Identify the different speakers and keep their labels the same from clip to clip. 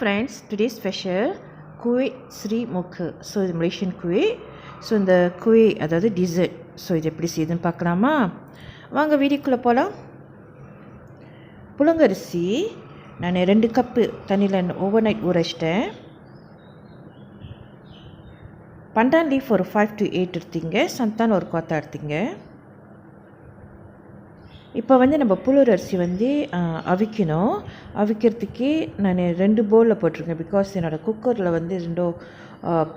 Speaker 1: friends, today's special Kuih Seri Muka. So இது Malaysian kuih. So இந்த kuih அதாவது dessert. So இது எப்படி செய்யுதுன்னு பார்க்கலாமா? வாங்க வீடியோக்குள்ளே போகலாம். புழுங்கரிசி நான் 2 கப்பு தண்ணியில் ஓவர் நைட் ஊற வச்சிட்டேன். பண்டான் லீஃப் ஒரு 5 to 8 எடுத்தீங்க. சந்தான் ஒரு கொத்தா எடுத்தீங்க. இப்போ நம்ம புழுர் அரிசி அவிக்கணும். அவிக்கிறதுக்கு நான் 2 பவுலில் போட்டிருக்கேன். பிகாஸ் என்னோடய குக்கரில் 2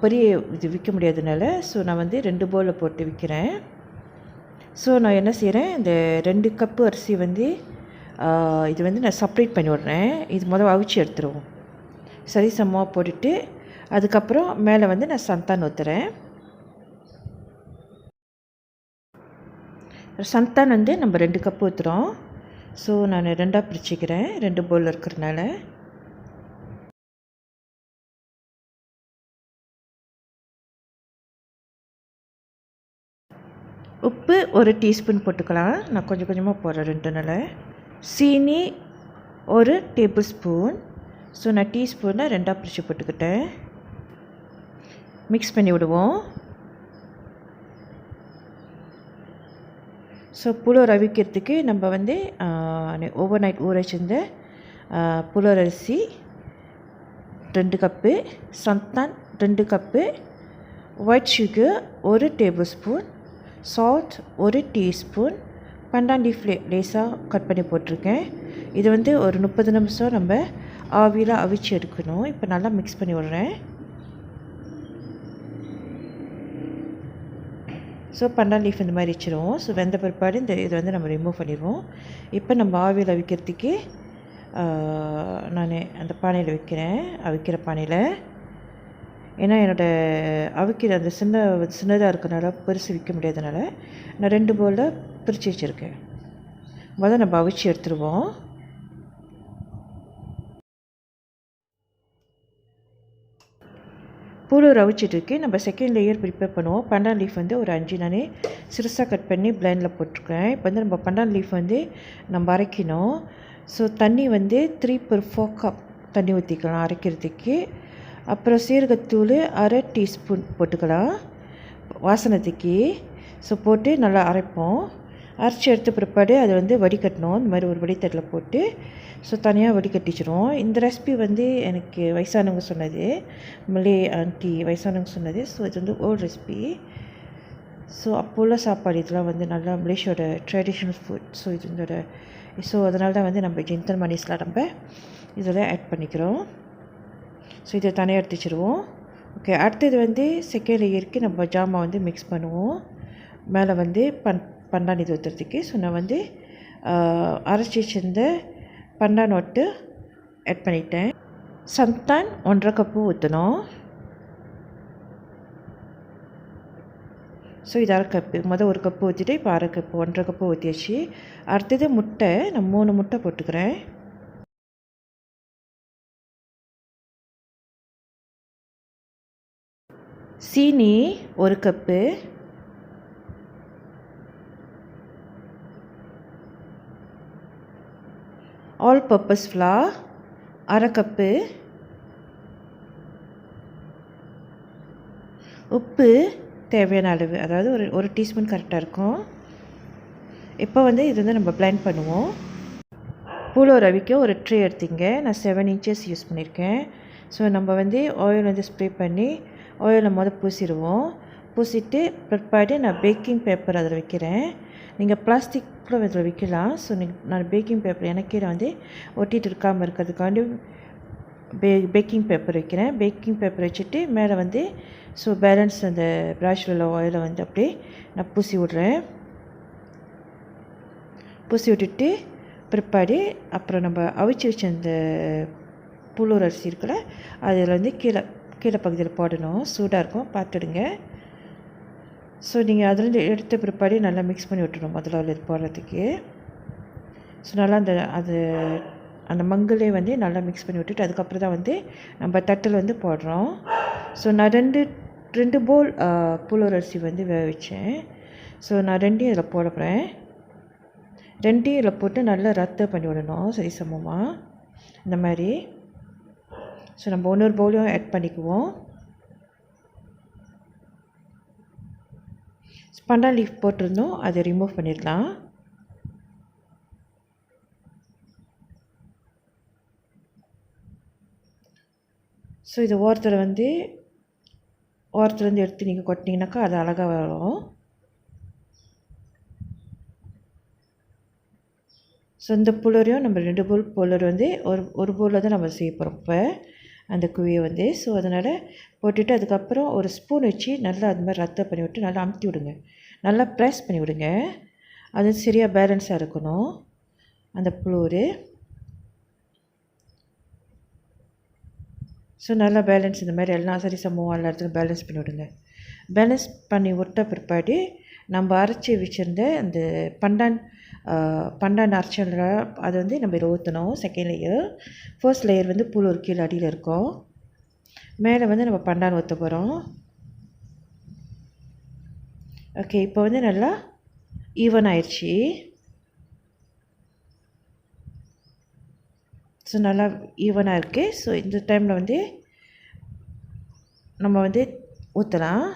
Speaker 1: பெரிய இது விற்க முடியாதனால ஸோ நான் 2 பவுலில் போட்டு விற்கிறேன். ஸோ நான் என்ன செய்கிறேன், இந்த 2 கப்பு அரிசி இது நான் செப்ரேட் பண்ணி விட்றேன். இது முதல்ல அவிச்சு எடுத்துருவோம். சரி சமமாக போட்டுட்டு அதுக்கப்புறம் மேலே நான் சந்தான் ஊற்றுறேன். சந்தான் நம்ம 2 கப்பு ஊற்றுறோம். ஸோ நான் 2ஆக பிரிச்சுக்கிறேன், 2 பவுல் இருக்கிறதுனால. உப்பு 1 டீஸ்பூன் போட்டுக்கலாம். நான் கொஞ்சம் கொஞ்சமாக போடுறேன் 2 சீனி 1 டேபிள் ஸ்பூன். ஸோ நான் டீஸ்பூனில் 2ஆக பிரித்து போட்டுக்கிட்டேன். மிக்ஸ் பண்ணி விடுவோம். ஸோ புழுர் அவிக்கிறதுக்கு நம்ம ஓவர் நைட் ஊற வச்சிருந்த புழுர் அரிசி 2 கப்பு, சந்தான் 2 cup, white sugar 1 tablespoon, salt 1 teaspoon, pandan leaf லேஸாக கட் பண்ணி போட்டிருக்கேன். இது ஒரு 30 நிமிஷம் நம்ம ஆவியில் அவிச்சு எடுக்கணும். இப்போ நல்லா மிக்ஸ் பண்ணி விட்றேன். ஸோ பண்டான் லீஃப் இந்த மாதிரி வச்சுருவோம். ஸோ வெந்த பிற்பாடு இது நம்ம ரிமூவ் பண்ணிடுவோம். இப்போ நம்ம ஆவியில் அவிக்கிறதுக்கு நான் அந்த பானையில் வைக்கிறேன், அவிக்கிற பானையில். ஏன்னா என்னோடய அவிக்கிற அந்த சின்னதாக இருக்கிறனால பெருசு விற்க முடியாதனால நான் 2 பவுலில் பிரித்து வச்சுருக்கேன். முதல்ல நம்ம அவிச்சு எடுத்துருவோம். புழுர் அவிச்சிட்ருக்கு. நம்ம செகண்ட் லேயர் ப்ரிப்பேர் பண்ணுவோம். பண்டான் லீஃப் ஒரு 5 நான் சிறுசாக கட் பண்ணி பிளெண்டில் போட்டிருக்கேன். இப்போ நம்ம பண்டான் லீஃப் நம்ம அரைக்கணும். ஸோ தண்ணி 3/4 கப் தண்ணி ஊற்றிக்கலாம் அரைக்கிறதுக்கு. அப்புறம் சீரகத்தூள் 1/2 டீஸ்பூன் போட்டுக்கலாம் வாசனத்துக்கு. ஸோ போட்டு நல்லா அரைப்போம். அரைச்சி எடுத்த பிற்பாடு அதை வடிகட்டணும். இந்த மாதிரி ஒரு வடித்தட்டில் போட்டு ஸோ தனியாக வடிகட்டிச்சிடும். இந்த ரெசிபி எனக்கு வயசானவங்க சொன்னது, மலே ஆண்டி வயசானவங்க சொன்னது. ஸோ இது ஓல்டு ரெசிபி. ஸோ அப்போ உள்ள சாப்பாடு இதெல்லாம் நல்லா மலேசியோட ட்ரெடிஷ்னல் ஃபுட். ஸோ ஸோ அதனால தான் நம்ம ஜிந்தன் மணிஸ்லாம் நம்ம இதெல்லாம் ஆட் பண்ணிக்கிறோம். ஸோ இதை தனியாக எடுத்து வச்சுருவோம். ஓகே, அடுத்தது செகண்ட் லேயருக்கு நம்ம ஜாமான் மிக்ஸ் பண்ணுவோம். மேலே பண்டான் இது ஊற்றுறதுக்கு. ஸோ நான் அரைச்சி வச்சிருந்த பண்டான் ஒட்டு ஆட் பண்ணிட்டேன். சந்தான் 1.5 கப்பு ஊற்றணும். ஸோ இது 1/2 கப்பு. முதல் 1 கப்பு ஊற்றிட்டு இப்போ 1/2 கப்பு 1.5 கப்பு ஊற்றியாச்சு. அடுத்தது முட்டை நான் 3 முட்டை போட்டுக்கிறேன். சீனி 1 cup, all purpose flower 1/2 cup, உப்பு தேவையான அளவு, அதாவது ஒரு டீஸ்பூன் கரெக்டாக இருக்கும். இப்போ இது நம்ம பிளெண்ட் பண்ணுவோம். புழுர் அவிக்க ஒரு ட்ரே எடுத்தீங்க. நான் 7 inches யூஸ் பண்ணியிருக்கேன். ஸோ நம்ம ஆயில் ஸ்ப்ரே பண்ணி ஆயிலில் பூசிடுவோம். பூசிட்டு பிற்பாடு நான் பேக்கிங் பேப்பர் அதில் வைக்கிறேன். நீங்கள் பிளாஸ்டிக் கூட இதில் வைக்கலாம். ஸோ நான் பேக்கிங் பேப்பர் எனக்கே ஒட்டிகிட்டு இருக்காமல் இருக்கிறதுக்காண்டி பேக்கிங் பேப்பர் வைக்கிறேன். பேக்கிங் பேப்பர் வச்சுட்டு மேலே ஸோ பேலன்ஸ் அந்த ப்ராஷில் உள்ள ஆயிலை அப்படியே நான் பூசி விட்றேன். பூசி விட்டுட்டு பிற்பாடு அப்புறம் நம்ம அவிச்சு வச்ச அந்த புழுர் அரிசி இருக்குல்ல, அதில் கீழே பகுதியில் போடணும். சூடாக இருக்கும், பார்த்துடுங்க. ஸோ நீங்கள் அதில் எடுத்த பிற்பாடு நல்லா மிக்ஸ் பண்ணி விட்டுணும் முதல்ல இது போடுறதுக்கு. ஸோ நல்லா அந்த மங்களே நல்லா மிக்ஸ் பண்ணி விட்டுட்டு அதுக்கப்புறம் தான் நம்ம தட்டில் போடுறோம். ஸோ நான் 2 பவுல் புழுர் அரிசி வேக வச்சேன். ஸோ நான் 2 இதில் போட போகிறேன். 2 இதில் போட்டு நல்லா ரத்தை பண்ணி விடணும் சரி சமமாக இந்த மாதிரி. ஸோ நம்ம இன்னொரு பவுலையும் ஆட் பண்ணிக்குவோம். பண்டான் லீஃப் போட்டிருந்தோம், அதை ரிமூவ் பண்ணிடலாம். ஸோ இது ஓரத்துலேருந்து எடுத்து நீங்கள் கொட்டினீங்கன்னாக்கா அது அழகாக வரும். ஸோ இந்த புலரையும் நம்ம 2 பவுல் புலர் ஒரு பவுலில் தான் நம்ம செய்ய போகிறோம் இப்போ அந்த குழியை. ஸோ அதனால் போட்டுட்டு அதுக்கப்புறம் ஒரு ஸ்பூன் வச்சு நல்லா அது மாதிரி ரத்த பண்ணி விட்டு நல்லா அமுத்தி விடுங்க, நல்லா ப்ரெஸ் பண்ணி விடுங்க. அது சரியாக பேலன்ஸாக இருக்கணும் அந்த புலூர். ஸோ நல்லா பேலன்ஸ் இந்த மாதிரி எல்லாம் சரி சமூகம் எல்லா இடத்துலையும் பேலன்ஸ் பண்ணி விடுங்க. பேலன்ஸ் பண்ணி விட்ட பிற்பாடு நம்ம அரைச்சி வச்சுருந்த அந்த பண்டான் அரைச்சல அதை நம்ம இதில் ஊற்றணும். Second layer. ஃபர்ஸ்ட் லேயர் புல் கீழே அடியில் இருக்கும். மேலே நம்ம பண்டான் ஊற்ற போகிறோம். ஓகே, இப்போ நல்லா ஈவன் ஆயிடுச்சு. ஸோ நல்லா ஈவனாக இருக்குது. ஸோ இந்த டைமில் நம்ம ஊற்றலாம்.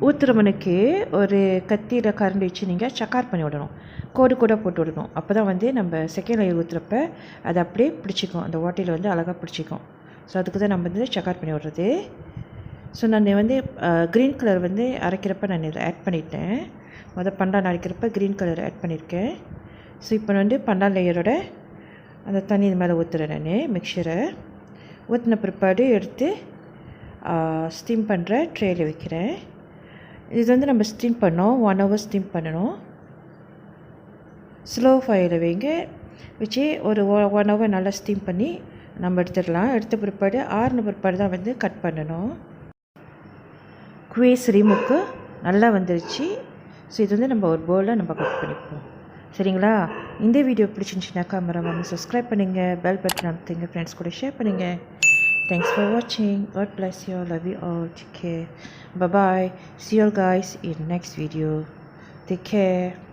Speaker 1: ஊற்றுற மணிக்கு ஒரு கத்தியில் கரண்டி வச்சு நீங்கள் சக்கார் பண்ணி விடணும், கோடு போட்டு விடணும். அப்போ தான் நம்ம செகண்ட் லேயர் ஊற்றுறப்ப அதை அப்படியே பிடிச்சிக்கும், அந்த ஓட்டையில் அழகாக பிடிச்சிக்கும். ஸோ அதுக்கு தான் நம்ம சக்கார் பண்ணி விடுறது. ஸோ நான் க்ரீன் கலர் அரைக்கிறப்ப நான் இதை ஆட் பண்ணிட்டேன். பண்டான் அரைக்கிறப்ப க்ரீன் கலர் ஆட் பண்ணியிருக்கேன். ஸோ இப்போ பண்டான் லேயரோட அந்த தண்ணி இது மேலே ஊற்றுறேன். நான் மிக்சரை ஊற்றின பிற்பாடு எடுத்து ஸ்டீம் பண்ணுற ட்ரேயில் வைக்கிறேன். இது நம்ம ஸ்டீம் பண்ணோம், 1 hour ஸ்டீம் பண்ணணும். ஸ்லோ ஃபயரில் வைங்க, வச்சு ஒரு 1 hour நல்லா ஸ்டீம் பண்ணி நம்ம எடுத்துடலாம். எடுத்த பிற்பாடு ஆறுன பிற்பாடு தான் கட் பண்ணணும். குய் சரி முக்கு நல்லா வந்துருச்சு. ஸோ இது நம்ம ஒரு பவுலில் நம்ம கட் பண்ணிப்போம். சரிங்களா? இந்த வீடியோ பிடிச்சிருந்துச்சுனாக்கா மறக்காம சப்ஸ்கிரைப் பண்ணுங்கள், பெல் பட்டன் அமுத்துங்க, ஃப்ரெண்ட்ஸ் கூட ஷேர் பண்ணுங்கள். Thanks for watching. God bless you. Love you all. Take care. Bye bye. See you all guys in next video. Take care.